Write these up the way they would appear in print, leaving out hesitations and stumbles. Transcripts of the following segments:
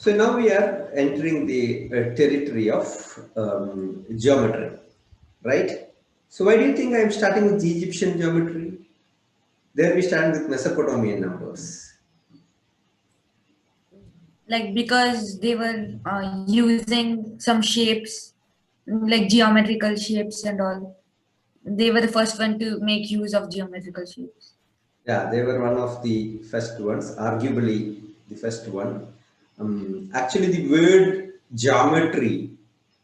So now we are entering the territory of geometry, right? So why do you think I am starting with the Egyptian geometry? There we start with Mesopotamian numbers. Like because they were using some shapes, like geometrical shapes and all. They were the first one to make use of geometrical shapes. Yeah, they were one of the first ones, arguably the first one. Actually, the word geometry,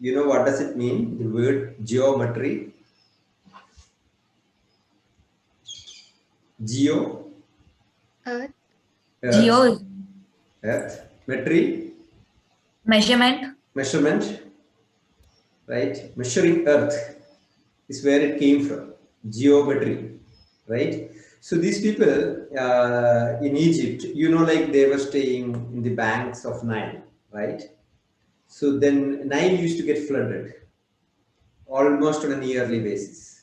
you know what does it mean? The word geometry, geo, Earth. earth, Geo earth, metry, measurement. measurement, right? Measuring earth is where it came from, geometry, right? So these people in Egypt, you know, like they were staying in the banks of Nile, right? So then Nile used to get flooded almost on a yearly basis.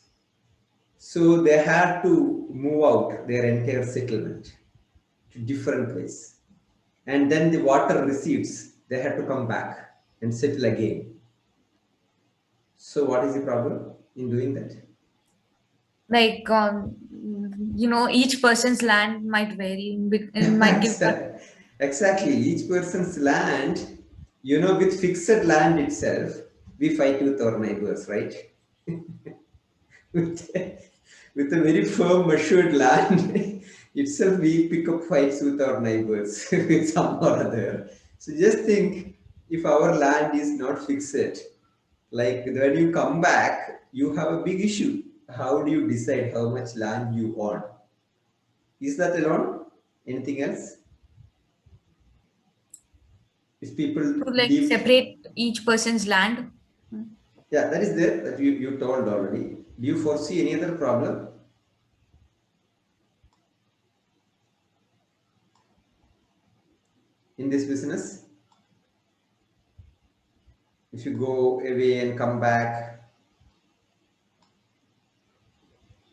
So they had to move out their entire settlement to different place. And then the water recedes, they had to come back and settle again. So what is the problem in doing that? Like each person's land might vary. It might give. Exactly. Each person's land, you know, with fixed land itself, we fight with our neighbors, right? with, with a very firm measured land itself, we pick up fights with our neighbors with some or other. So just think, if our land is not fixed, like when you come back, you have a big issue. How do you decide how much land you own? Is that alone? Anything else? If people To like leave, separate each person's land. yeah, that is there that you told already. Do you foresee any other problem in this business? If you go away and come back,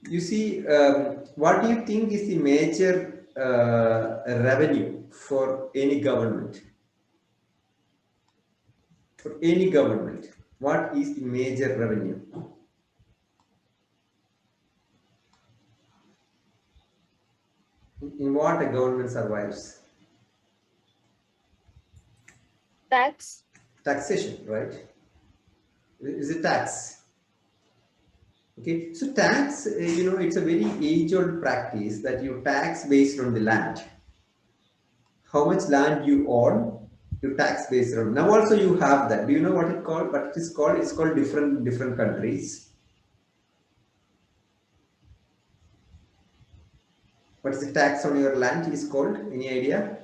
you see, what do you think is the major revenue for any government? For any government, what is the major revenue? In what a government survives? Tax. Taxation, right? Is it tax? Okay, so tax, you know, it's a very age-old practice that you tax based on the land. How much land you own, you tax based on. Now also you have that. Do you know what it called? What it is called? It's called different countries. What is the tax on your land is called? Any idea?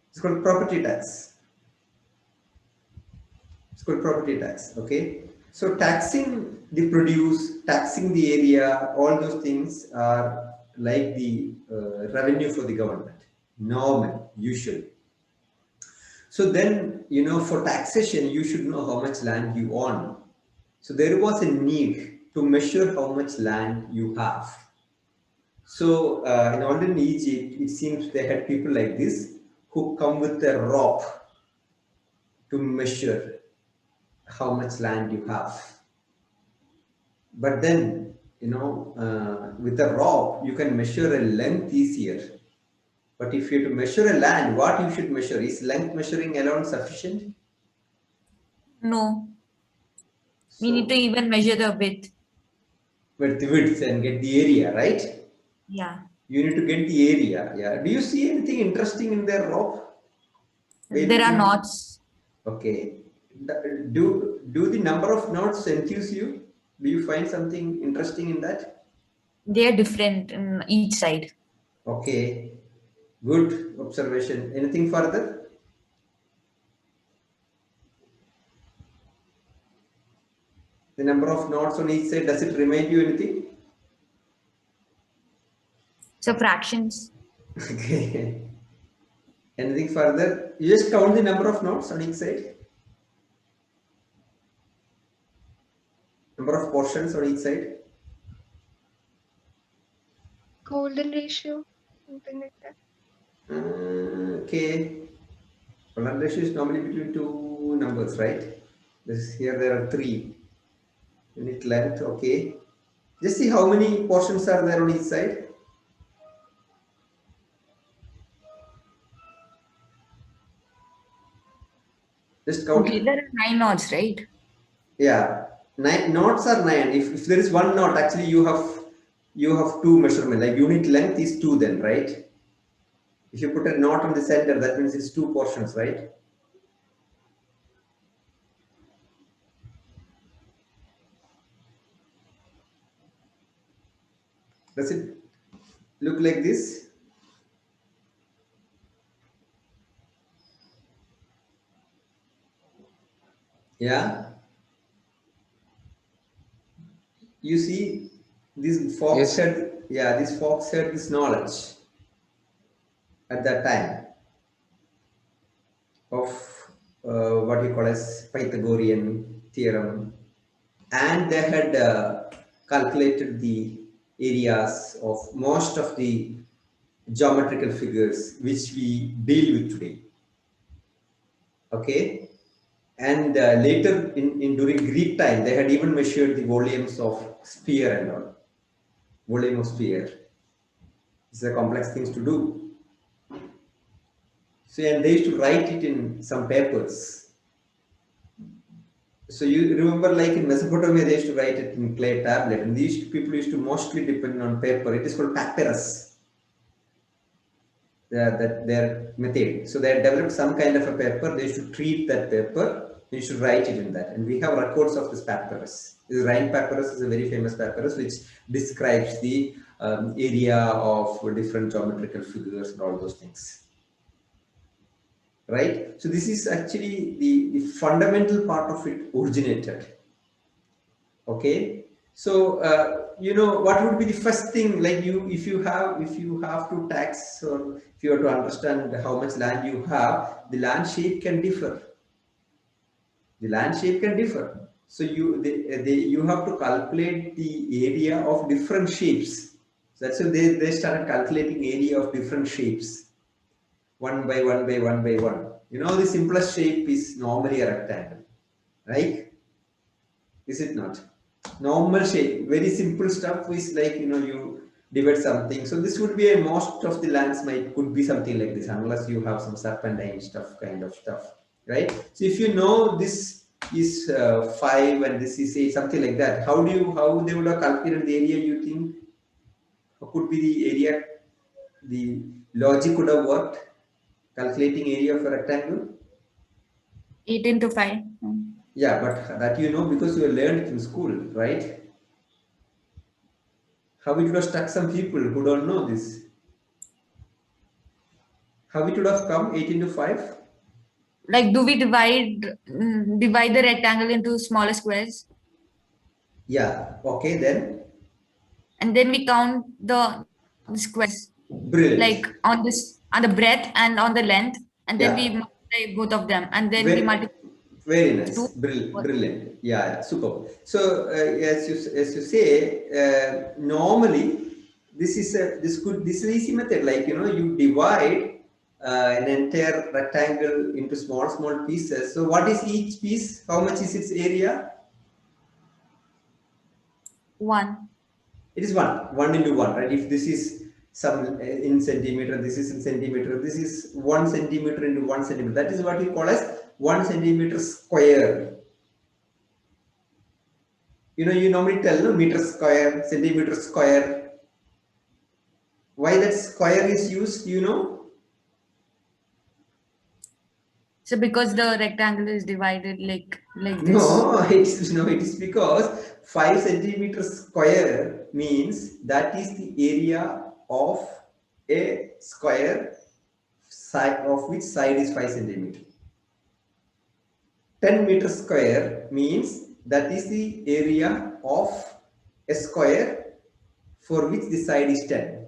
It's called property tax. It's called property tax. Okay. So taxing the produce, taxing the area, all those things are like the revenue for the government. Normal, usually. So then, you know, for taxation, you should know how much land you own. So there was a need to measure how much land you have. So in olden Egypt, it seems they had people like this who come with a rope to measure how much land you have. But then, you know, with a rope, you can measure a length easier. But if you have to measure a land, what you should measure? Is length measuring alone sufficient? No, we need to So, even measure the width. with the width and get the area, right? Yeah. You need to get the area. Yeah. Do you see anything interesting in their rope? There are Basically, knots. okay. Do the number of knots enthuse you? Do you find something interesting in that? They are different in each side. Okay. Good observation. Anything further? The number of knots on each side, does it remind you anything? So fractions. Okay. Anything further? You just count the number of knots on each side. Number of portions on each side. golden ratio, something like that. Okay. Golden ratio is normally between two numbers, right? Here there are three. Unit length, okay. Just see how many portions are there on each side. Just count. Okay, there are 9 knots, right? Yeah, nine knots are nine. If there is one knot, actually you have two measurement. Like unit length is two, then right? If you put a knot on the center, that means it's two portions, right? Does it look like this? Yeah. You see, this fox Yes. had, yeah, this fox had this knowledge at that time of what you call as Pythagorean theorem, and they had calculated the areas of most of the geometrical figures which we deal with today. Okay, and later in during Greek time, they had even measured the volumes of sphere and all. Volume of sphere. It's a complex things to do. So, and they used to write it in some papers. So you remember, like in Mesopotamia, they used to write it in clay tablet, and these people used to mostly depend on paper. It is called papyrus. That their method. So they had developed some kind of a paper. They used to treat that paper. They used to write it in that, and we have records of this papyrus. This Rhine papyrus is a very famous papyrus which describes the area of different geometrical figures and all those things. Right? So this is actually the fundamental part of it originated. Okay. So what would be the first thing, like if you have to tax, or if you have to understand how much land you have, the land shape can differ. The land shape can differ. So you have to calculate the area of different shapes. So that's why they started calculating area of different shapes, one by one by one by one. The simplest shape is normally a rectangle, right? Is it not? Normal shape, very simple stuff is like, you divide something. So this would be most of the lands could be something like this, unless you have some serpentine stuff, kind of stuff, right? So if you know this is 5 and this is 8, something like that, how they would have calculated the area, you think? How could be the area? The logic would have worked, calculating area of a rectangle. 8 into 5. Yeah, but that because you learned it in school, right? How it would have stuck some people who don't know this? How it would have come 8 into 5? Like, do we divide the rectangle into smaller squares, Yeah, okay, then. and then we count the squares, like Brilliant. on the breadth and on the length, and then we Yeah, multiply both of them, and then we very, multiply very nice. 2. Brilliant. Yeah, super. So, as you say, normally this is an easy method. Like, you divide an entire rectangle into small pieces. So, what is each piece? How much is its area? 1. It is 1 into 1, right? If this is some in centimeter, this is in centimeter, this is 1 centimeter into 1 centimeter. That is what we call as 1 centimeter square. You normally tell, no, meter square, centimeter square. Why that square is used, So because the rectangle is divided like this. No, it is because 5 centimeters square means that is the area of a square, side of which side is 5 centimeter. 10 meters square means that is the area of a square for which the side is 10.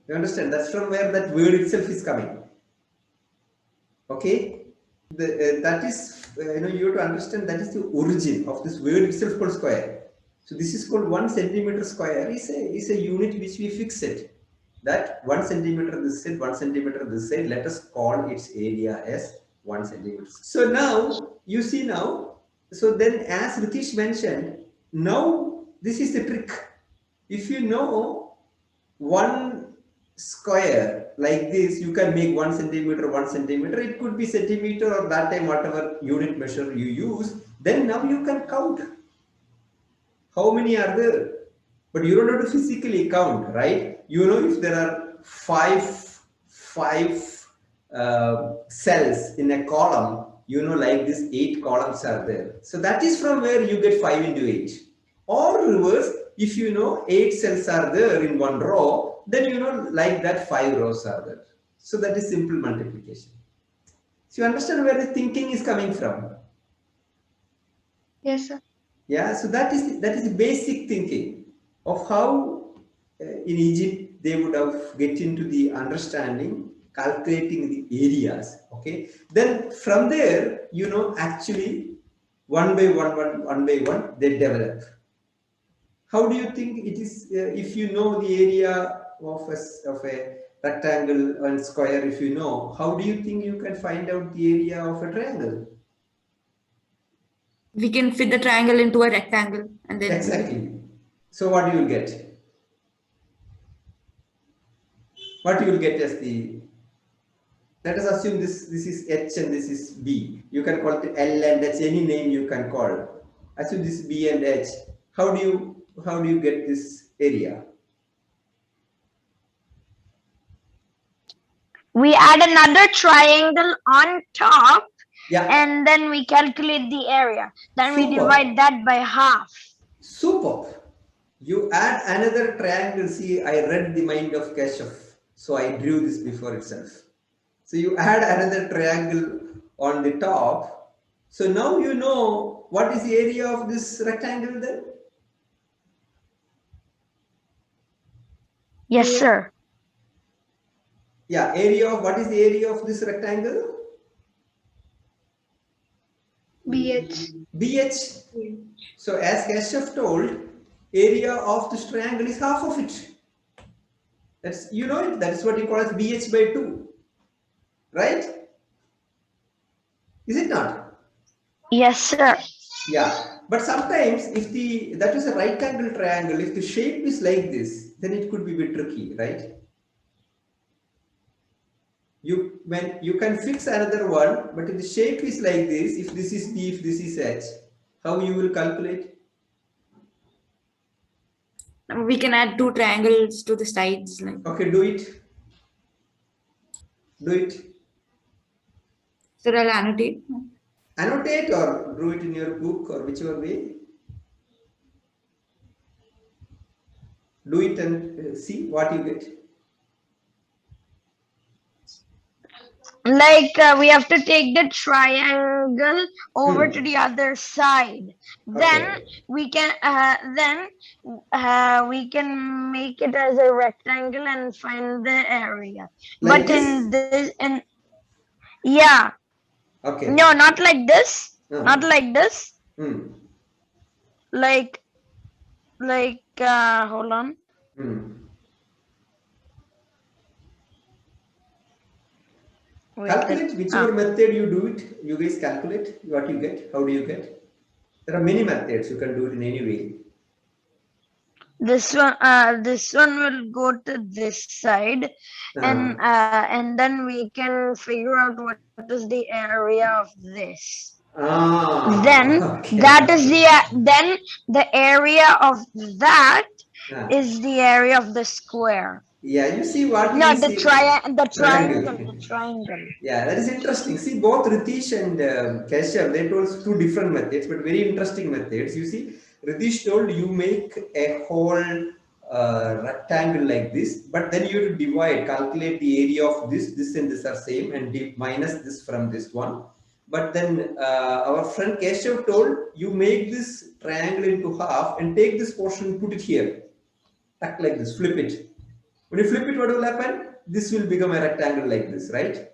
You understand? That's from where that word itself is coming. Okay, that is you have to understand that is the origin of this word itself called square. So this is called 1 centimeter square is a unit which we fix it. That 1 centimeter this side, 1 centimeter this side. Let us call its area as 1 centimeter. So now you see now. So then, as Ritish mentioned, now this is the trick. If you know one square like this, you can make 1 centimeter, 1 centimeter. It could be centimeter or that time whatever unit measure you use. Then now you can count how many are there. But you don't have to physically count, right? You know, if there are five cells in a column, you know, like this 8 columns are there. So that is from where you get 5 into 8. Or reverse, if you know 8 cells are there in one row, then you know like that 5 rows are there. So that is simple multiplication. So you understand where the thinking is coming from? Yes, sir. Yeah, so that is the basic thinking of how in Egypt they would have get into the understanding calculating the areas. Okay, then from there, you know, actually one by one they develop. How do you think it is if you know the area of a rectangle and square? If you know, how do you think you can find out the area of a triangle? We can fit the triangle into a rectangle and then Exactly. So what you will get? What you will get as the, let us assume this is H and this is B. You can call it L and H, any name you can call. Assume this is B and H. How do you get this area? We add another triangle on top, Yeah. and then we calculate the area. Then we Super. divide that by half. Super. You add another triangle. See, I read the mind of Keshav, so I drew this before itself. So you add another triangle on the top. So now you know what is the area of this rectangle then? Yes, sir. Yeah, area of, what is the area of this rectangle? BH. BH. So as Keshav told, area of this triangle is half of it. That's, you know it, that is what you call as BH by 2. Right? Is it not? Yes, sir. Yeah. But sometimes if that is a right angle triangle, if the shape is like this, then it could be a bit tricky, right? When you can fix another one, but if the shape is like this, if this is B, if this is H, how you will calculate? we can add 2 triangles to the sides. Like, Okay, do it. Do it. so I'll annotate. Annotate or do it in your book or whichever way. Do it and see what you get. Like we have to take the triangle over to the other side. Then Okay. we can we can make it as a rectangle and find the area. Like But this? in this, and yeah, Okay. no, not like this. Not like this. Hmm. Like hold on. Hmm. Wait, Calculate whichever method you do it. You guys calculate what you get. How do you get? There are many methods. You can do it in any way. this one will go to this side, and then we can figure out what is the area of this. Then Okay. that is then the area of that is the area of the square. Yeah, you see what No, you the see. triangle. Yeah, that is interesting. See, both Ritish and Keshav, they told 2 different methods, but very interesting methods. You see, Ritish told you make a whole rectangle like this, but then you divide, calculate the area of this and this are same, and minus this from this one. But then our friend Keshav told you make this triangle into half and take this portion and put it here, like this, flip it. When you flip it, what will happen? This will become a rectangle like this, right?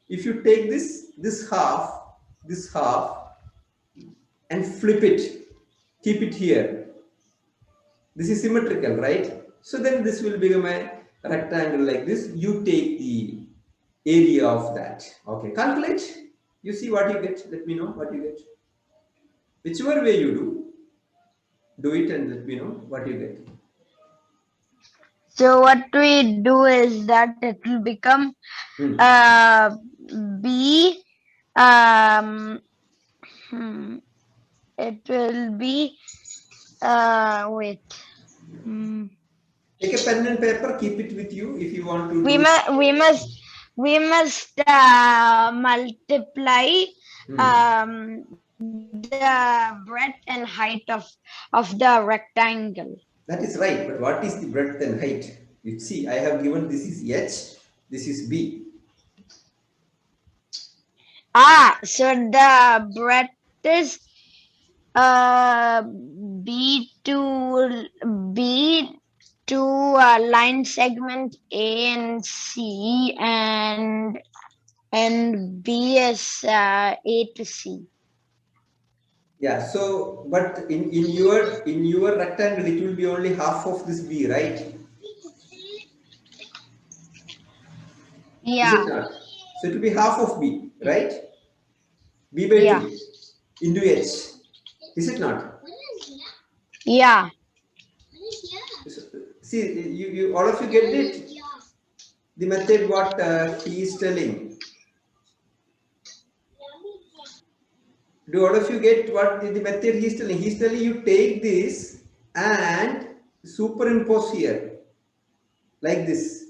If you take this half, and flip it, keep it here, This is symmetrical, right? So then this will become a rectangle like this. You take the area of that. Okay, calculate. You see what you get. Let me know what you get. Whichever way you do it and let me know what you get. So what we do is that it will become Hmm. B. Um, it will be wait. Take a pen and paper. Keep it with you if you want to We do. must multiply the breadth and height of the rectangle. That is right. But what is the breadth and height? You see, I have given this is H. This is B. So the breadth is B to line segment A and C, and B is A to C. Yeah. So, but in your rectangle, it will be only half of this B, right? Is it Yeah. not? So it will be half of B, right? B by Yeah. 2 into H. Is it not? Yeah. So, see, you all of you get it. The method what he is telling. Do all of you get what the method he is telling? He is telling you take this and superimpose here like this.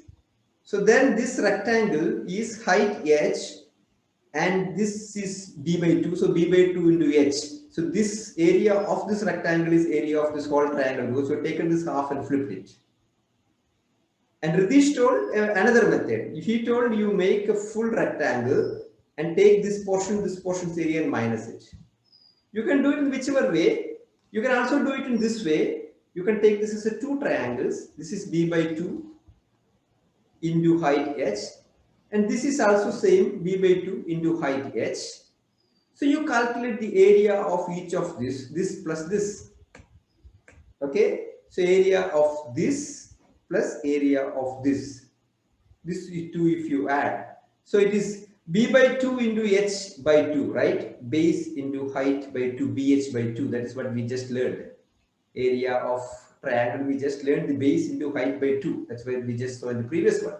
So then this rectangle is height H and this is B by 2. So B by 2 into H. So this area of this rectangle is area of this whole triangle. So taken this half and flipped it. And Ritesh told another method. He told you make a full rectangle and take this portion's area and minus it. You can do it in whichever way. You can also do it in this way. You can take this as a two triangles. This is B by 2 into height H. And this is also same B by 2 into height H. So you calculate the area of each of this plus this. Okay. So area of this plus area of this. This is 2 if you add. So it is B by 2 into H by 2, right? Base into height by 2, BH by 2. That is what we just learned. Area of triangle, we just learned the base into height by 2. That's what we just saw in the previous one.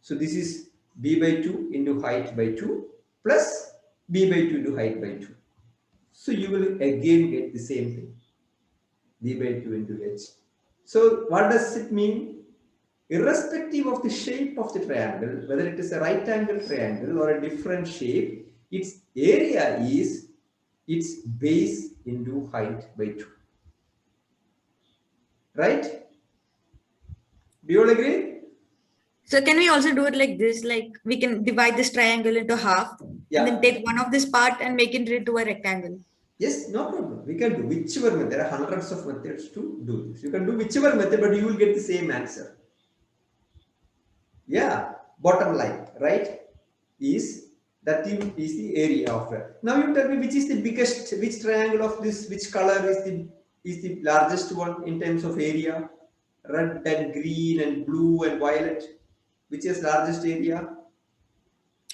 So this is B by 2 into height by 2 plus B by 2 into height by 2. So you will again get the same thing. B by 2 into H. So what does it mean? Irrespective of the shape of the triangle, whether it is a right angle triangle or a different shape, its area is its base into height by 2. Right? Do you all agree? So can we also do it like this? Like we can divide this triangle into half Yeah. and then take one of this part and make it into a rectangle. Yes, no problem. We can do whichever method. There are hundreds of methods to do this. You can do whichever method, but you will get the same answer. Yeah, bottom line, right? Is that is the area of it. Now you tell me which is the biggest, which triangle of this, which color is the largest one in terms of area? Red and green and blue and violet. Which is largest area?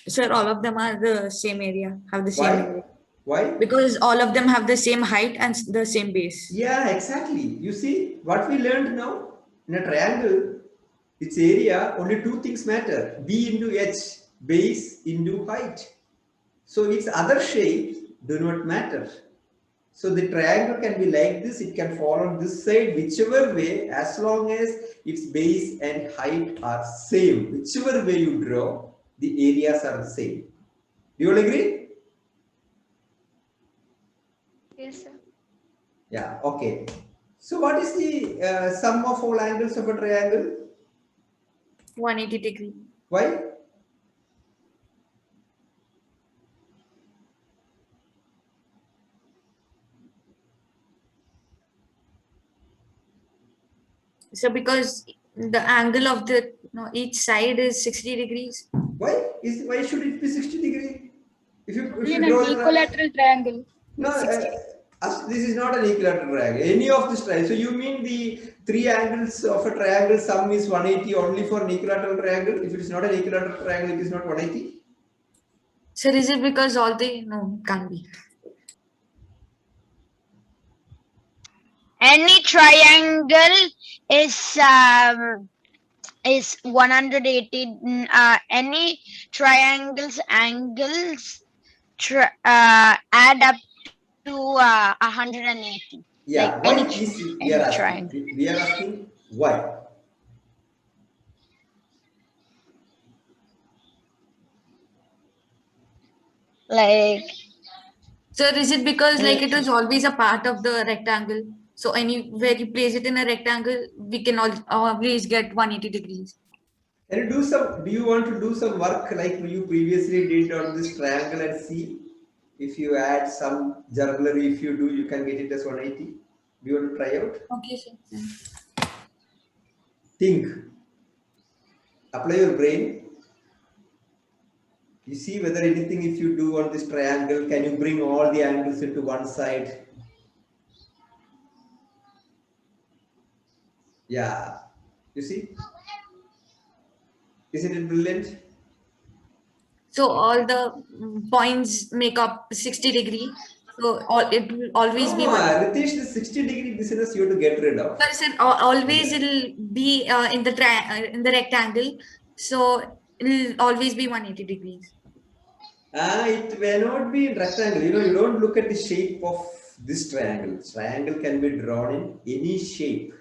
Sir, all of them are the same area, have the same area. Why? Because all of them have the same height and the same base. Yeah, exactly. You see what we learned now in a triangle, its area, only two things matter: B into H, base into height. So its other shapes do not matter. So the triangle can be like this, it can fall on this side, whichever way, as long as its base and height are same. Whichever way you draw, the areas are the same. Do you all agree? Yes, sir. Yeah, okay. So what is the sum of all angles of a triangle? 180 degree. Why? So because the angle of the each side is 60 degrees. Why should it be 60 degree? If you In an draw equilateral triangle no, with 60. This is not an equilateral triangle. Any of this triangle. So you mean the three angles of a triangle sum is 180 only for an equilateral triangle? If it is not an equilateral triangle, it is not 180? Sir, is it because all the no can't be. Any triangle is 180. Any triangles angles add up to 180. Yeah, Like why any is we are asking? triangle. We are asking why? Like Sir, is it because like it was always a part of the rectangle? So anywhere you place it in a rectangle, we can always get 180 degrees. Can you do some? Do you want to do some work like you previously did on this triangle and see if you add some jugglery? If you do, you can get it as 180. Do you want to try out? Okay, sir. Think. Apply your brain. You see whether anything if you do on this triangle, can you bring all the angles into one side? Yeah. You see? Isn't it brilliant? So all the points make up 60 degree. So all it will always be No, one. Ritesh, the 60-degree business you have to get rid of. But sir, always it'll be in the rectangle. So it'll always be 180 degrees. It may not be in rectangle. You know, you don't look at the shape of this triangle. Triangle can be drawn in any shape.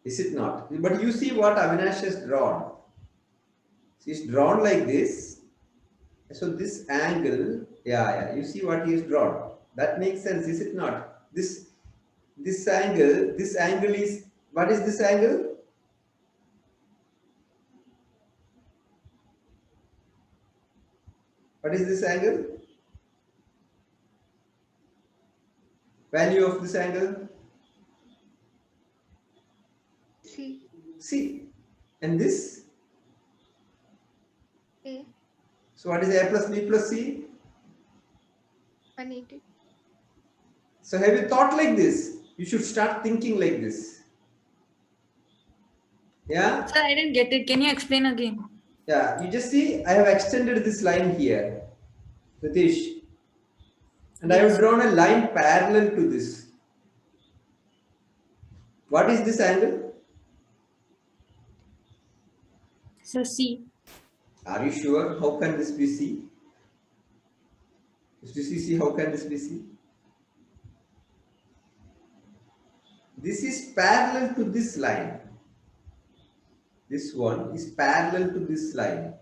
Is it not? But you see what Avinash has drawn. He's drawn like this. So this angle, yeah, you see what he has drawn. That makes sense, is it not? This angle is, what is this angle? What is this angle? Value of this angle? C. C. And this? A. So what is A plus B plus C? 180. So have you thought like this? You should start thinking like this. Yeah? Sir, I didn't get it. Can you explain again? Yeah, you just see, I have extended this line here, Satish. And I have drawn a line parallel to this. What is this angle? So C. Are you sure? How can this be C? See, how can this be C? This is parallel to this line. This one is parallel to this line.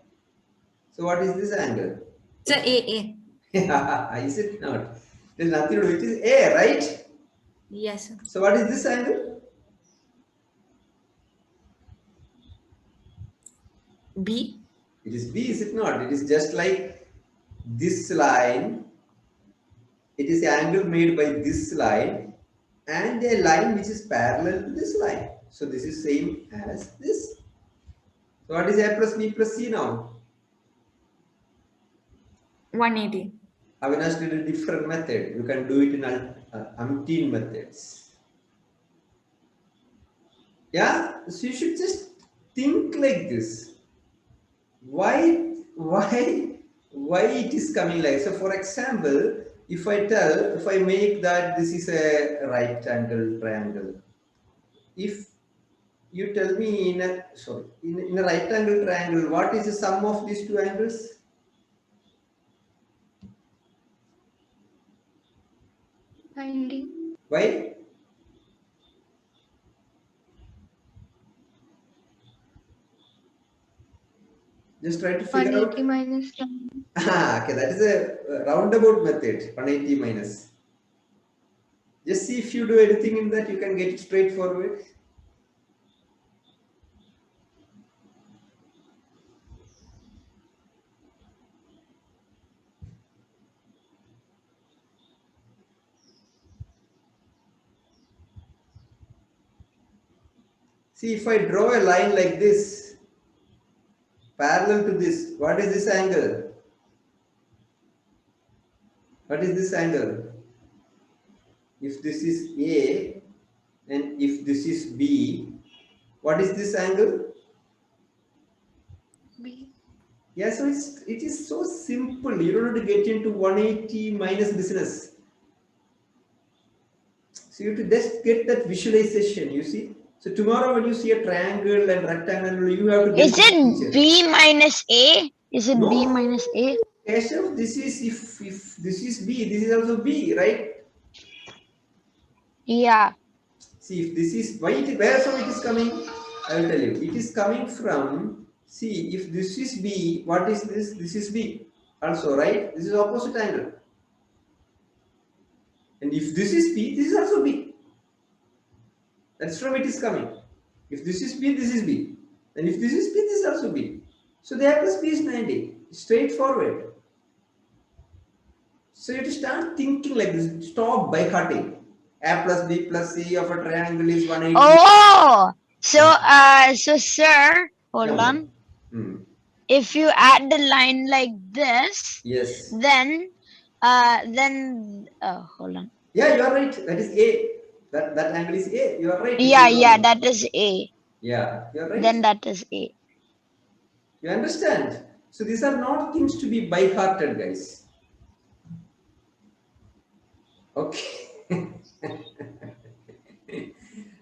So what is this angle? Sir, A. Is it not? There's nothing to do. It is A, right? Yes, sir. So what is this angle? B. It is B, is it not? It is just like this line. It is the angle made by this line and a line which is parallel to this line. So this is same as this. So what is A plus B plus C now? 180. Avinash did a different method. You can do it in umpteen methods. Yeah, so you should just think like this. Why it is coming like so? For example, if I make that this is a right angle triangle, if you tell me in a right angle triangle, what is the sum of these two angles? 90. Why? Just try to figure out. 180 minus 10. Okay, that is a roundabout method. 180 minus. Just see if you do anything in that, you can get it straightforward. See, if I draw a line like this, parallel to this, what is this angle? What is this angle? If this is A and if this is B, what is this angle? B. Yeah, so it is so simple. You don't have to get into 180 minus business. So you have to just get that visualization, you see. So tomorrow when you see a triangle and rectangle, you have to get Is this it picture. B minus A? Is it B No, minus A? Keshav, this is if this is B, this is also B, right? Yeah. See, if this is where from it is coming, I will tell you. It is coming from, see, if this is B, what is this? This is B also, right? This is opposite angle. And if this is B, this is also B. That's from it is coming. If this is B, this is B. And if this is B, this is also B. So the A plus B is 90. Straightforward. So you have to start thinking like this. Stop by hearting. A plus B plus C of a triangle is 180. Oh, so sir, hold Yeah. on. Hmm. If you add the line like this, Yes. then hold on. Yeah, you are right. That is A. That angle is A. You are right. If Yeah, you draw yeah, it. that is A. Yeah, you are right. Then that is A. You understand? So these are not things to be by-hearted, guys. Okay.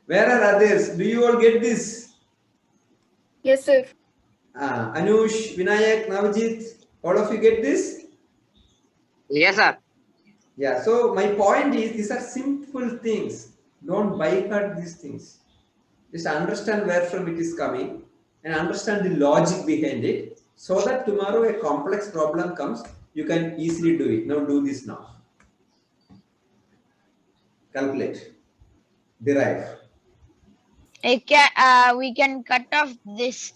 Where are others? Do you all get this? Yes, sir. Anush, Vinayak, Navjit, all of you get this? Yes, sir. Yeah, so my point is these are simple things. Don't by-heart these things. Just understand where from it is coming and understand the logic behind it so that tomorrow a complex problem comes, you can easily do it. Now do this now. Calculate, derive. We can cut off this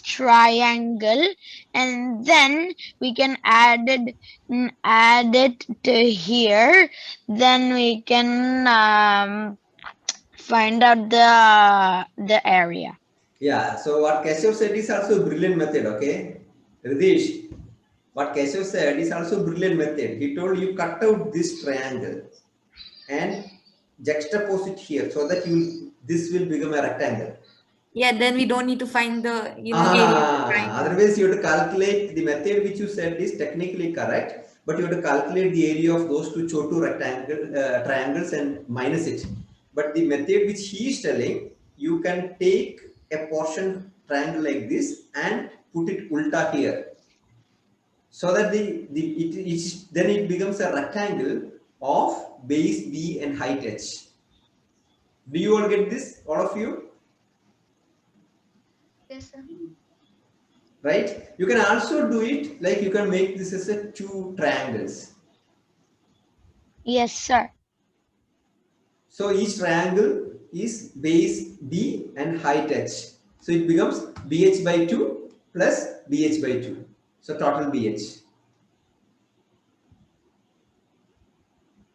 triangle, and then we can add it to here. Then we can find out the area. Yeah, so what Keshav said is also a brilliant method, okay? Ridesh, what Keshav said is also a brilliant method. He told you cut out this triangle and juxtapose it here so that this will become a rectangle. Yeah, then we don't need to find the area of the triangle. Otherwise, you have to calculate the method which you said is technically correct, but you have to calculate the area of those two chotu triangles and minus it. But the method which he is telling, you can take a portion triangle like this and put it ulta here, so that then it becomes a rectangle of base B and height h. Do you all get this, all of you? Yes, sir. Right? You can also do it like you can make this as a two triangles. Yes, sir. So each triangle is base B and height h. So it becomes BH by 2 plus BH by 2. So total BH.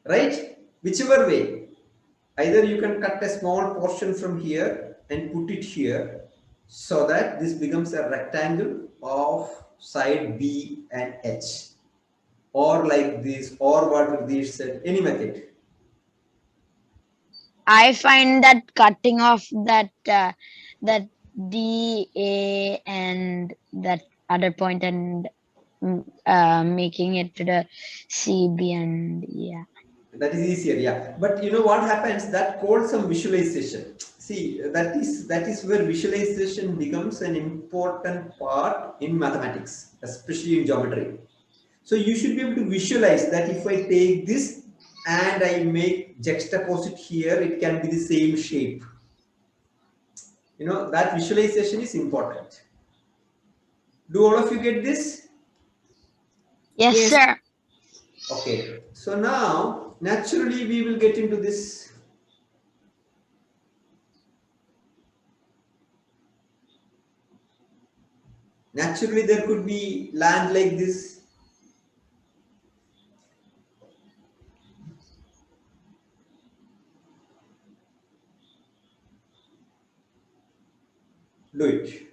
Right? Whichever way. Either you can cut a small portion from here and put it here so that this becomes a rectangle of side B and H. Or like this, or what this said, any method. I find that cutting off that D, A, and that other point and making it to the C, B, and yeah. That is easier, yeah. But you know what happens? That calls some visualization. See, that is where visualization becomes an important part in mathematics, especially in geometry. So you should be able to visualize that if I take this and I make juxtapose it here, it can be the same shape. You know, that visualization is important. Do all of you get this? Yes, Yes. sir. Okay. So now, naturally, we will get into this. Naturally, there could be land like this. Do it.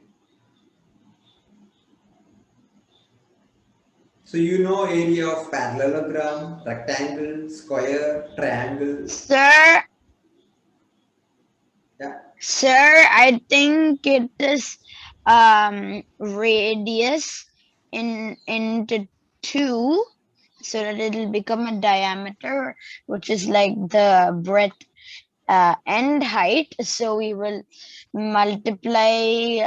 So you know area of parallelogram, rectangle, square, triangle. Sir, Yeah. sir, I think it is radius into 2, so that it'll become a diameter, which is like the breadth and height. So we will multiply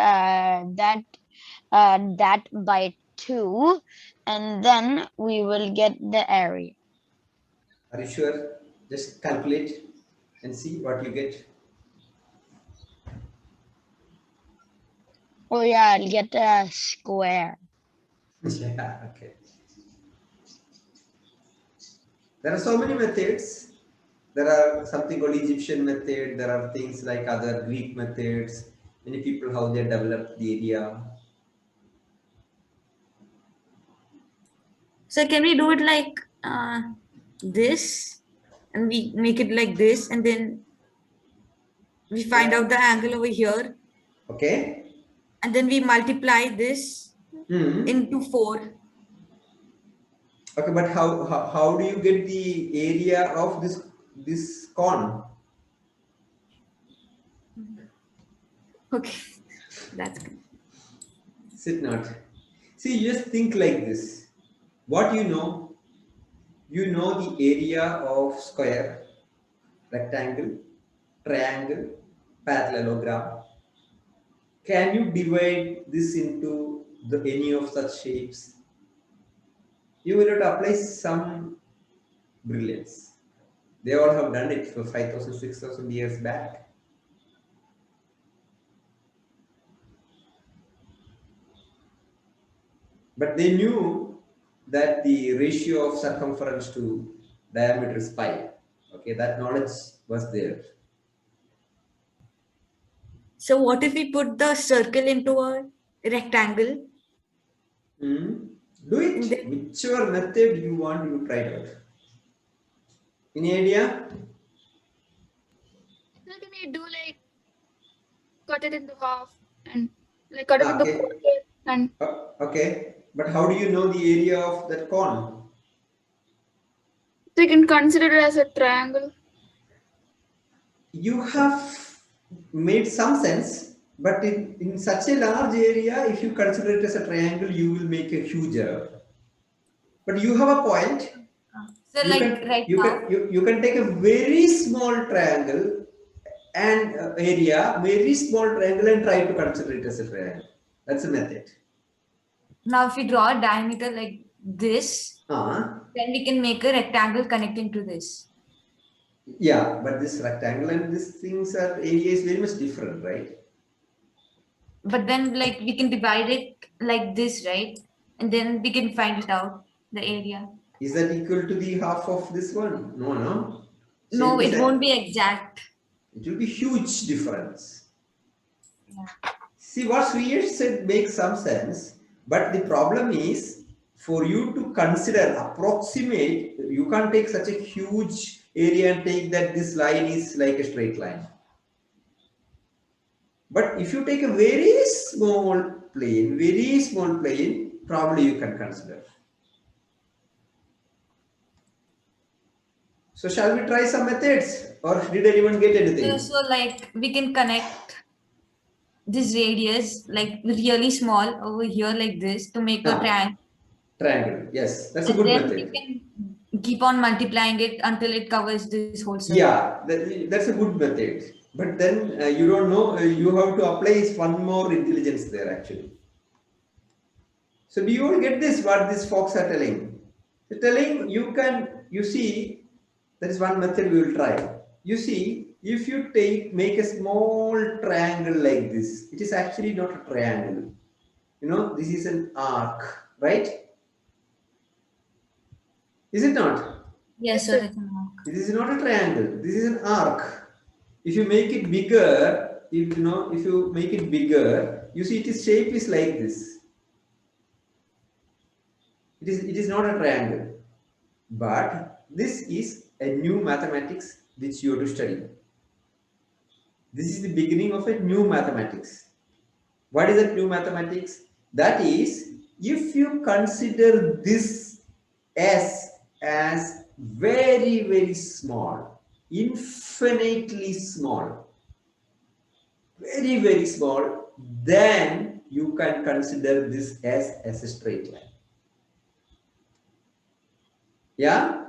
that by 2, and then we will get the area. Are you sure? Just calculate and see what you get. Oh yeah, I'll get a square. Yeah, okay. There are so many methods. There are something called Egyptian method. There are things like other Greek methods. Many people how they developed the area. So can we do it like this, and we make it like this, and then we find out the angle over here, Okay. and then we multiply this Hmm. into 4. Okay, but how do you get the area of this cone? Okay, that's good. Is it not? See, you just think like this. What you know? You know the area of square, rectangle, triangle, parallelogram. Can you divide this into any of such shapes? You will have to apply some brilliance. They all have done it for 5,000, 6,000 years back. But they knew that the ratio of circumference to diameter is pi. Okay, that knowledge was there. So what if we put the circle into a rectangle? Hmm. Do And it. then, Whichever method you want, you try it out. Any idea? So can we do like cut it into half and like cut it into Okay. quarters and Okay. But how do you know the area of that cone? so you can consider it as a triangle. You have made some sense, but in such a large area, if you consider it as a triangle, you will make a huge error. But you have a point. so You like can right you now, can you can take a very small triangle and very small triangle and try to consider it as a triangle. That's a method. now if we draw a diameter like this, Uh, then we can make a rectangle connecting to this. yeah, but this rectangle and these things are area is very much different, right? But then like we can divide it like this, right? And then we can find it out, the area. Is that equal to the half of this one? No, no. No, Same is it a, won't be exact. it will be huge difference. Yeah. See what Sriyesh said makes some sense, but the problem is for you to consider approximate, you can't take such a huge area and take that this line is like a straight line. But if you take a very small plane, probably you can consider. So shall we try some methods, or did anyone get anything? So like we can connect this radius like really small over here like this to make a Ah, triangle, triangle. Yes, that's a and good then we method. can keep on multiplying it until it covers this whole circle. Yeah, that's a good method. But then you don't know, you have to apply one more intelligence there actually. So do you all get this, what these folks are telling? They're telling you see, there is one method we will try. You see, if you make a small triangle like this, it is actually not a triangle. You know, this is an arc, right? Is it not? Yes, Yes, sir. sir. It's an arc. This is not a triangle. This is an arc. If you make it bigger, if you make it bigger, you see its shape is like this. It is not a triangle. But this is a new mathematics which you have to study. This is the beginning of a new mathematics. What is that new mathematics? That is if you consider this S as very, very small, infinitely small, very, very small, then you can consider this S as a straight line. Yeah?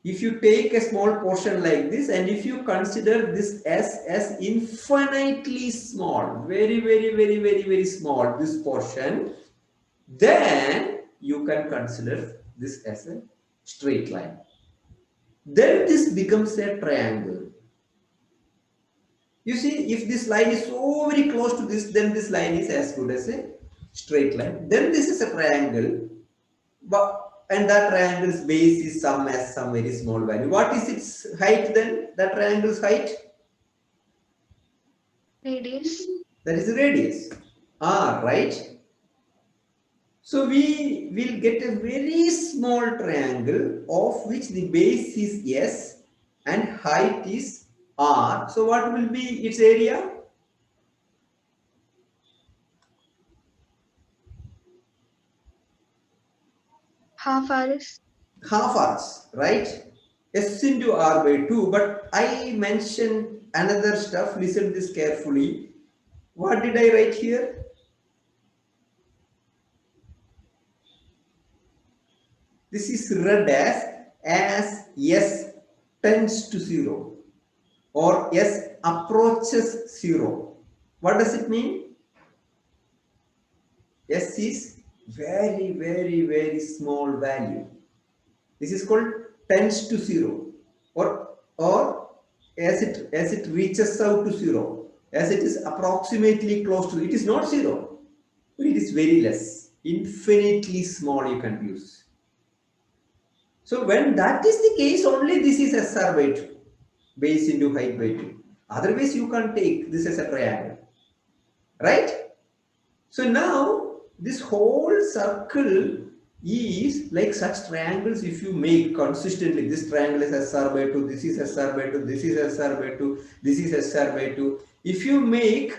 If you take a small portion like this, and if you consider this S as infinitely small, very, very, very, very, very small, this portion, then you can consider this as a straight line. Then this becomes a triangle. You see, if this line is so very close to this, then this line is as good as a straight line. Then this is a triangle, and that triangle's base is some very small value. What is its height then? That triangle's height? Radius. That is the radius. Ah, right. So we will get a very small triangle of which the base is S and height is R. So what will be its area? Half RS. Half R's, right? S into R by 2. But I mentioned another stuff. Listen this carefully. What did I write here? This is read as S tends to 0 or S approaches 0. What does it mean? S is very, very, very small value. This is called tends to 0, or as it reaches out to 0, as it is approximately close to. It is not 0, but it is very less, infinitely small. You can use. So when that is the case, only this is SR by 2, base into height by 2. Otherwise, you can take this as a triangle, right? So now this whole circle is like such triangles. If you make consistently, this triangle is SR by 2, this is SR by 2, this is SR by 2, this is SR by 2. If you make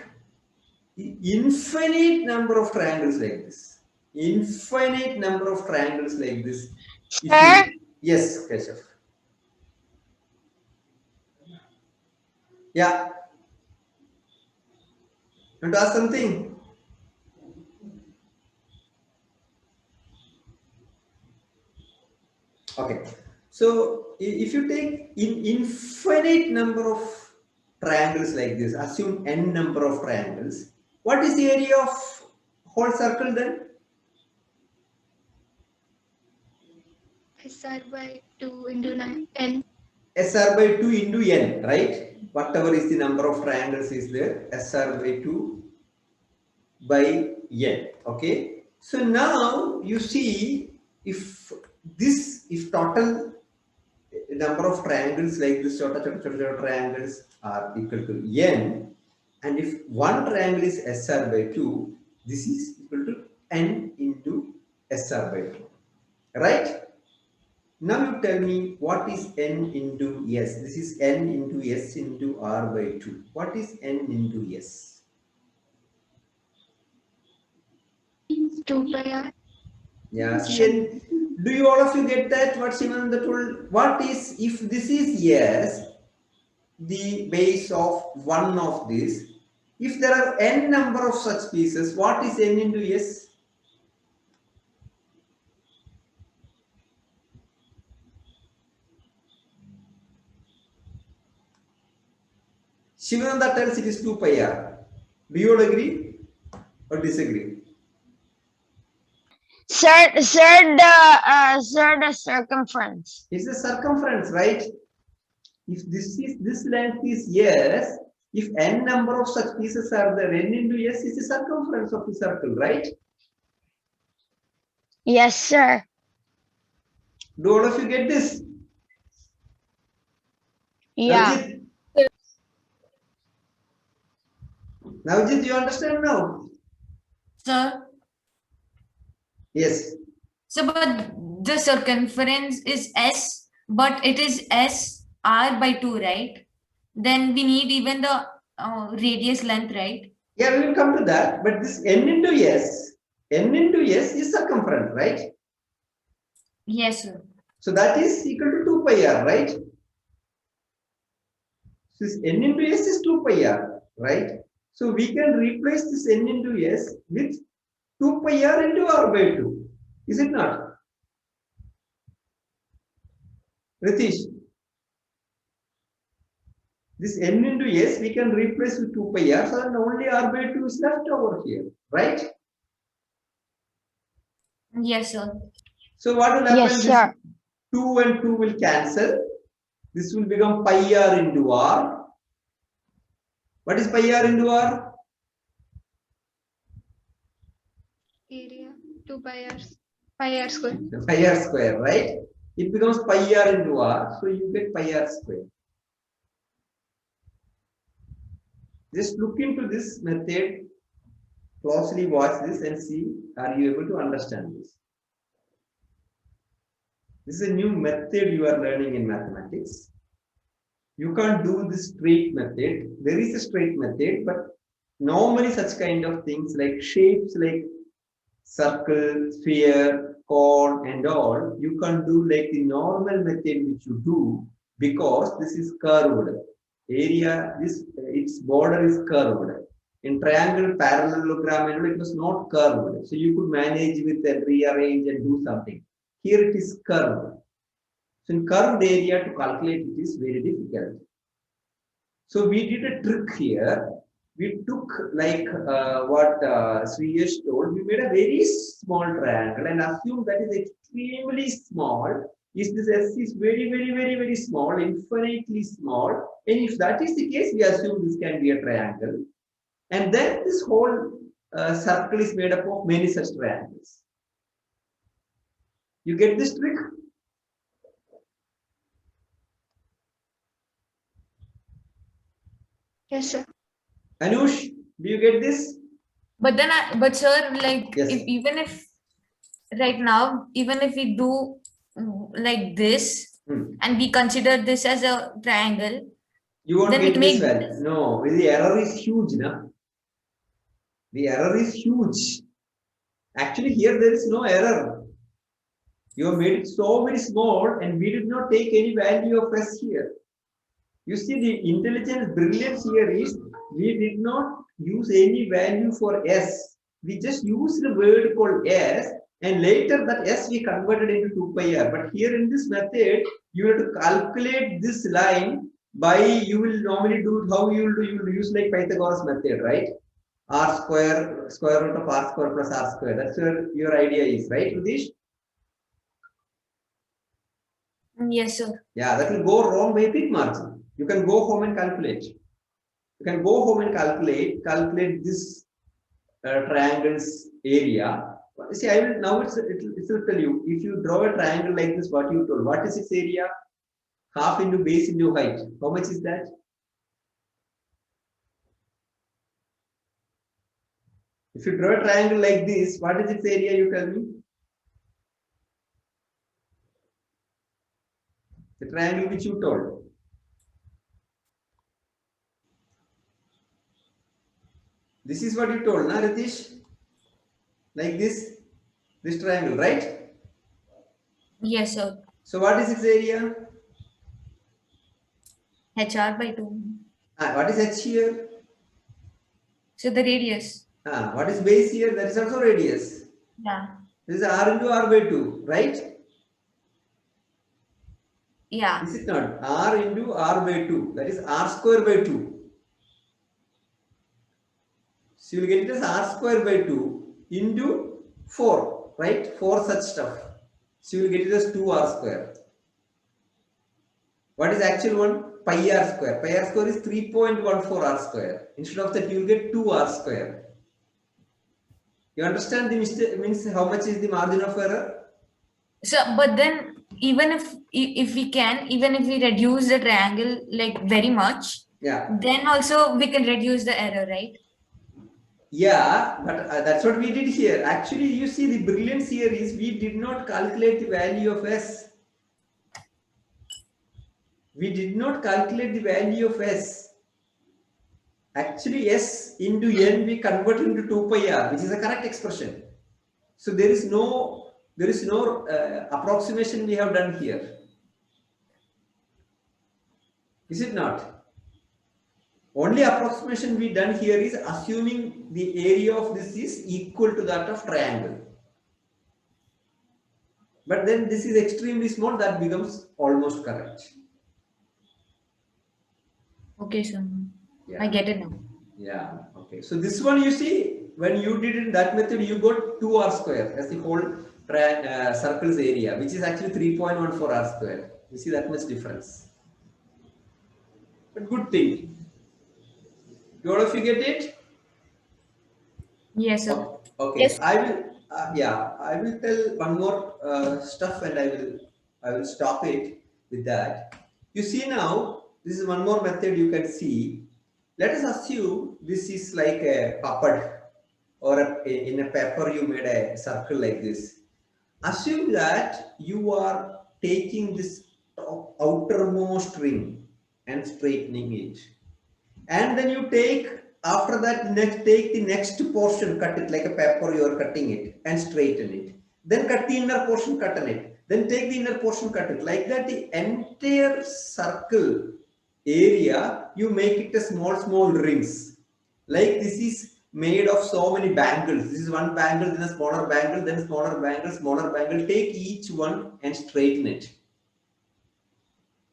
infinite number of triangles like this, infinite number of triangles like this. Sir? Yes, Keshav. Yeah. Want to ask something? Okay. So if you take infinite number of triangles like this, assume n number of triangles, what is the area of whole circle then? SR by 2 into 9 n. SR by 2 into n, right? Whatever is the number of triangles is there, SR by 2 by n. Okay. So now you see, if total number of triangles like this triangles are equal to n, and if one triangle is SR by 2, this is equal to n into SR by 2, right? Now you tell me, what is n into S? This is n into S into R by 2. What is n into S? 2 by R. Yeah, see, do you all of you get that? What Simananda told? What is, if this is S, the base of one of this, if there are n number of such pieces, what is n into S? Shivananda tells it is 2 pi r. Do you all agree or disagree? Sir, the circumference. It's the circumference, right? If this length is S, if n number of such pieces are there, n into S is the circumference of the circle, right? Yes, sir. Do all of you get this? Yeah. Navjit, you understand now? Sir, Yes. so but the circumference is S, but it is S R by 2, right? Then we need even the radius length, right? Yeah, we will come to that. But this n into S, n into s is circumference, right? Yes, sir. So that is equal to 2 pi r, right? So this n into s is 2 pi r, right? So we can replace this n into s with 2 pi r into r by 2. Is it not? Ritish, this n into s we can replace with 2 pi r, so then only r by 2 is left over here, right? Yes, sir. So what will happen? Yes, sir. This 2 and 2 will cancel. This will become pi r into r. What is pi r into r? Area 2 pi r square. Pi r square, right? It becomes pi r into r, so you get pi r square. Just look into this method, closely watch this and see, are you able to understand this? This is a new method you are learning in mathematics. You can't do this straight method. There is a straight method, but normally such kind of things like shapes like circle, sphere, cone and all, you can't do like the normal method which you do because this is curved. Area, its border is curved. In triangle, parallelogram, and it was not curved. So you could manage with and rearrange and do something. Here it is curved. So in curved area to calculate it is very difficult. So we did a trick here. We took like what Sriyesh told. We made a very small triangle and assumed that is extremely small. Is this S is very small, infinitely small. And if that is the case, we assume this can be a triangle. And then this whole circle is made up of many such triangles. You get this trick? Yes, sir. Anush, do you get this? But then, but sir, like, Yes. even if right now, even if we do like this, and we consider this as a triangle, you won't then get it this may- value. No, the error is huge, na? The error is huge. Actually, here there is no error. You have made it so very small, and we did not take any value of s here. You see, the intelligence, brilliance here is we did not use any value for s. We just used the word called s, and later that s we converted into 2 pi r. But here in this method, you have to calculate this line by, you will normally do it, how you will do, you will use like Pythagoras method, right? R square, square root of r square plus r square. That's where your idea is, right, Udish? yes, sir. Yeah, that will go wrong by a big margin. You can go home and calculate. You can go home and calculate this triangle's area. See, I will now it will tell you, if you draw a triangle like this, what you told, what is its area? Half into base into height. How much is that? If you draw a triangle like this, what is its area, you tell me? The triangle which you told. This is what you told, na Ritish? Like this triangle, right? Yes, sir. So what is its area? HR by 2. What is h here? So the radius. What is base here? That is also radius. Yeah. This is r into r by 2, right? Yeah. Is it not? R into r by 2. That is r square by 2. So you will get it as r square by 2 into 4, right? 4 such stuff. So you will get it as 2r square. What is actual one? Pi r square. Pi r square is 3.14 r square. Instead of that, you will get 2r square. You understand the mistake? Means how much is the margin of error? So, but then even if we can, even if we reduce the triangle like very much, Yeah. then also we can reduce the error, right? Yeah, but that's what we did here. Actually, you see, the brilliance here is we did not calculate the value of s. We did not calculate the value of s. Actually, s into n we convert into 2 pi r, which is a correct expression. So there is no approximation we have done here. Is it not? Only approximation we done here is assuming the area of this is equal to that of triangle. But then this is extremely small, that becomes almost correct. Okay, sir. Yeah. I get it now. Yeah. Okay. So this one, you see, when you did in that method, you got 2r square as the whole circle's area, which is actually 3.14 r square. You see that much difference. But good thing. Do all of you get it? Yes, sir. Okay. Yes. I will. I will tell one more stuff, and I will stop it with that. You see now, this is one more method you can see. Let us assume this is like a puppet, or in a paper you made a circle like this. Assume that you are taking this outermost ring and straightening it, and then you take, after that, take the next portion, cut it like a paper, you are cutting it and straighten it, then cut the inner portion, cut it, then take the inner portion, cut it, like that the entire circle area you make it a small rings, like this is made of so many bangles. This is one bangle, then a smaller bangle, then smaller bangle. Take each one and straighten it.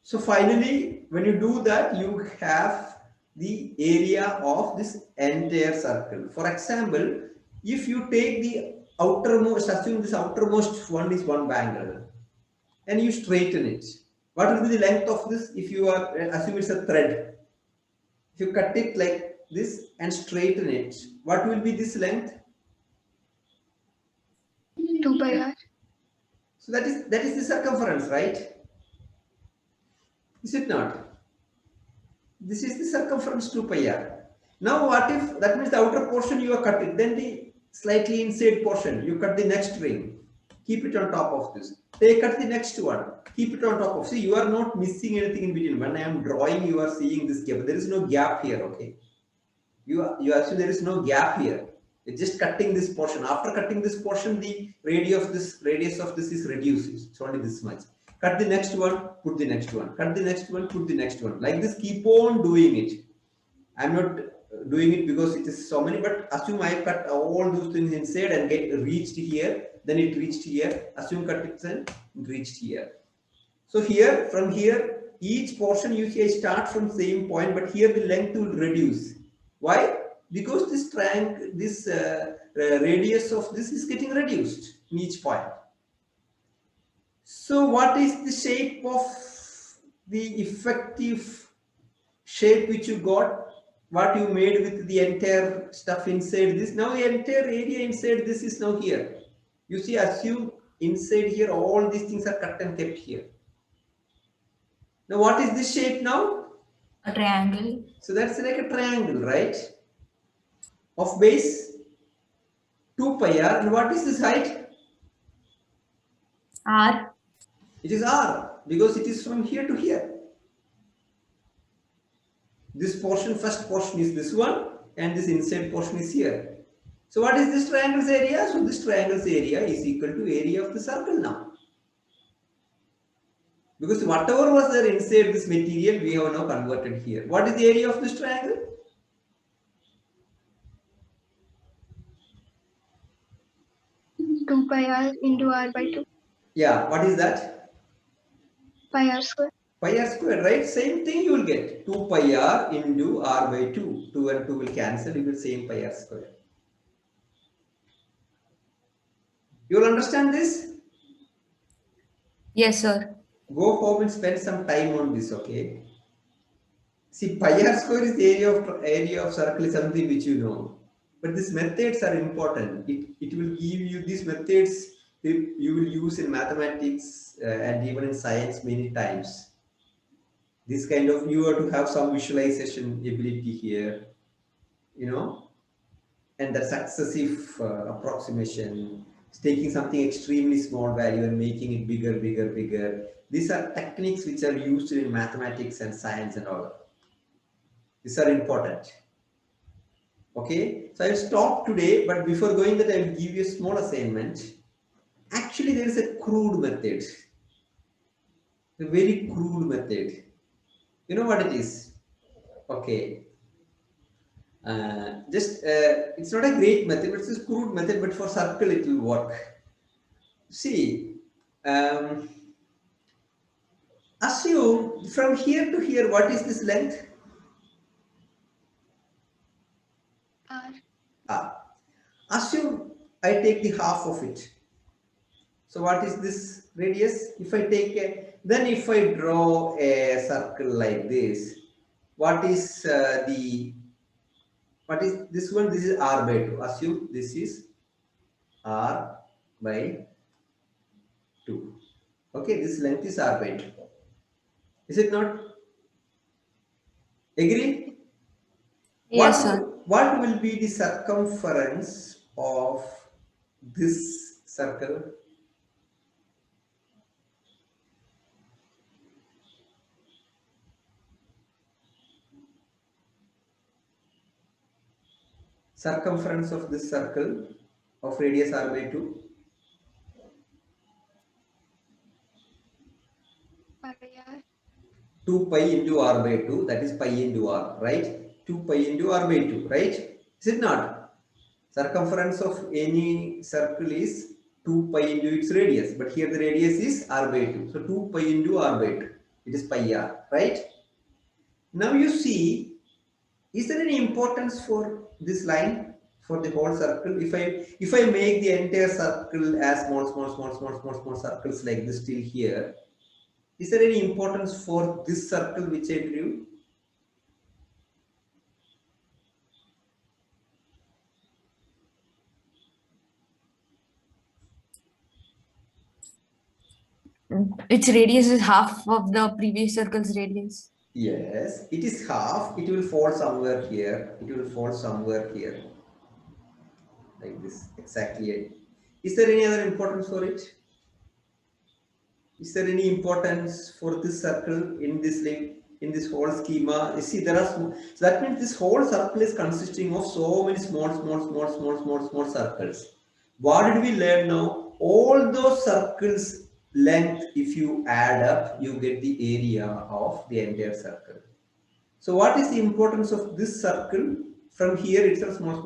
So finally, when you do that, you have the area of this entire circle. For example, if you take the outermost, assume this outermost one is one bangle, and you straighten it, what will be the length of this? If you are, assume it's a thread, if you cut it like this and straighten it, what will be this length? 2 pi r. So that is the circumference, right? Is it not? This is the circumference 2 pi r. Now what if, that means the outer portion you have cut it, then the slightly inside portion, you cut the next ring, keep it on top of this. They cut the next one, keep it on top of. See, you are not missing anything in between. When I am drawing, you are seeing this gap. There is no gap here, okay? You assume there is no gap here. It's just cutting this portion. After cutting this portion, the radius of this is reduced. It's only this much. Cut the next one, put the next one. Cut the next one, put the next one. Like this, keep on doing it. I'm not doing it because it is so many, but assume I cut all those things inside and reached here, then it reached here. Assume cut it and reached here. So here, from here, each portion you see I start from same point, but here the length will reduce. Why? Because this triangle, this radius of this is getting reduced in each point. So what is the shape of the effective shape which you got? What you made with the entire stuff inside this? Now the entire area inside this is now here. You see, assume inside here all these things are cut and kept here. Now what is this shape now? A triangle. So that's like a triangle, right? Of base 2 pi r. And what is this height? R. It is r, because it is from here to here. This portion, first portion is this one, and this inside portion is here. So what is this triangle's area? So this triangle's area is equal to area of the circle now. Because whatever was there inside this material, we have now converted here. What is the area of this triangle? Two pi r into r by 2. Yeah, what is that? Pi r square. Pi r square, right? Same thing you will get. 2 pi r into r by 2. 2 and 2 will cancel, you will same pi r square. You will understand this? Yes, sir. Go home and spend some time on this, okay? See, pi r square is the area of circle is something which you know. But these methods are important. It will give you these methods you will use in mathematics and even in science many times. This kind of, you have to have some visualization ability here, you know, and that successive approximation, taking something extremely small value and making it bigger. These are techniques which are used in mathematics and science and all. These are important. Okay, so I will stop today, but before going that, I will give you a small assignment. Actually, there is a crude method, a very crude method. You know what it is? Okay, it's not a great method, but it's a crude method, but for circle it will work. See, assume from here to here, what is this length? R. Ah. Assume I take the half of it. So what is this radius? If I take then if I draw a circle like this, what is what is this one? This is r by 2. Assume this is r by 2. Okay, this length is r by 2. Is it not? Agree? Yes, sir. What will be the circumference of this circle? Circumference of this circle of radius r by 2? Pi R. 2 pi into r by 2, that is pi into r, right? 2 pi into r by 2, right? Is it not? Circumference of any circle is 2 pi into its radius, but here the radius is r by 2. So 2 pi into r by 2, it is pi r, right? Now you see, is there any importance for this line for the whole circle? If I make the entire circle as small circles like this till here, is there any importance for this circle which I drew? Its radius is half of the previous circle's radius. Yes, it is half. It will fall somewhere here. It will fall somewhere here. Like this, exactly. Is there any other importance for it? Is there any importance for this circle in this in this whole schema? You see, there are so that means this whole circle is consisting of so many small circles. What did we learn now? All those circles length, if you add up, you get the area of the entire circle. So what is the importance of this circle? From here itself, small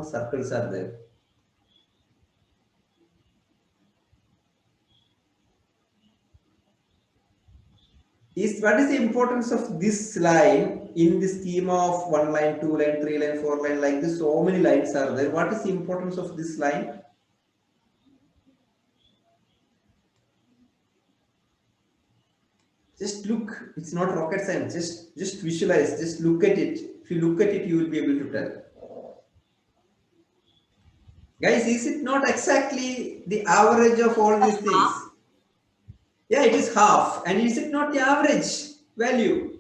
circles are there. What is the importance of this line in the schema of 1 line, 2 line, 3 line, 4 line, like this? So many lines are there. What is the importance of this line? Just look. It's not rocket science. Just visualize. Just look at it. If you look at it, you will be able to tell. Guys, is it not exactly the average of all these things? Yeah, it is half. And is it not the average value?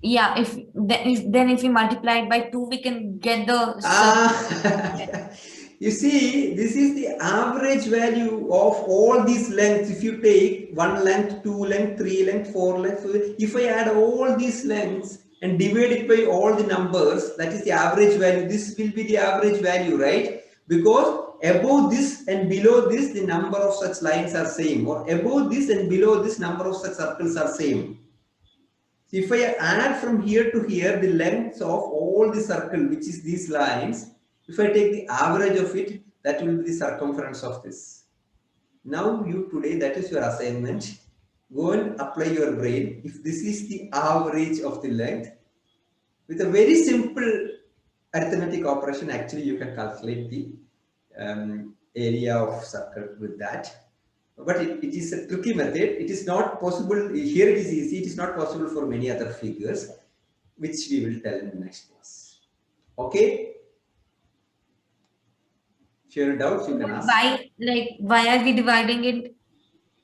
Yeah, if we multiply it by 2, we can get the You see, this is the average value of all these lengths. If you take 1 length, 2 length, 3 length, 4 length, if I add all these lengths and divide it by all the numbers, that is the average value. This will be the average value, right? Because above this and below this, the number of such lines are same, or above this and below this, number of such circles are same. So if I add from here to here the lengths of all the circle, which is these lines, if I take the average of it, that will be the circumference of this. Now you today, that is your assignment. Go and apply your brain. If this is the average of the length, with a very simple arithmetic operation, actually you can calculate the area of circle with that. But it is a tricky method. It is not possible. Here it is easy. It is not possible for many other figures, which we will tell in the next class. Okay. If you have doubts, you can ask. Why are we dividing it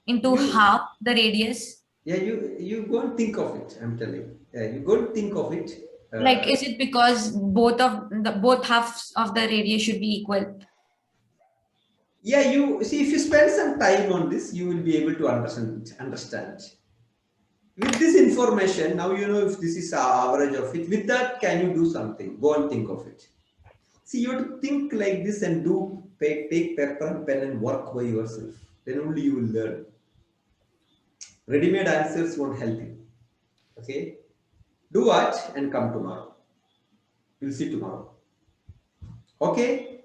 into half the radius? Yeah, you go and think of it. I'm telling. You go and think of it. Is it because both halves of the radius should be equal? Yeah, you see, if you spend some time on this, you will be able to understand. With this information, now you know if this is the average of it. With that, can you do something? Go and think of it. See, you have to think like this and take paper and pen and work by yourself. Then only you will learn. Ready-made answers won't help you. Okay? Do watch and come tomorrow. We'll see tomorrow. Okay?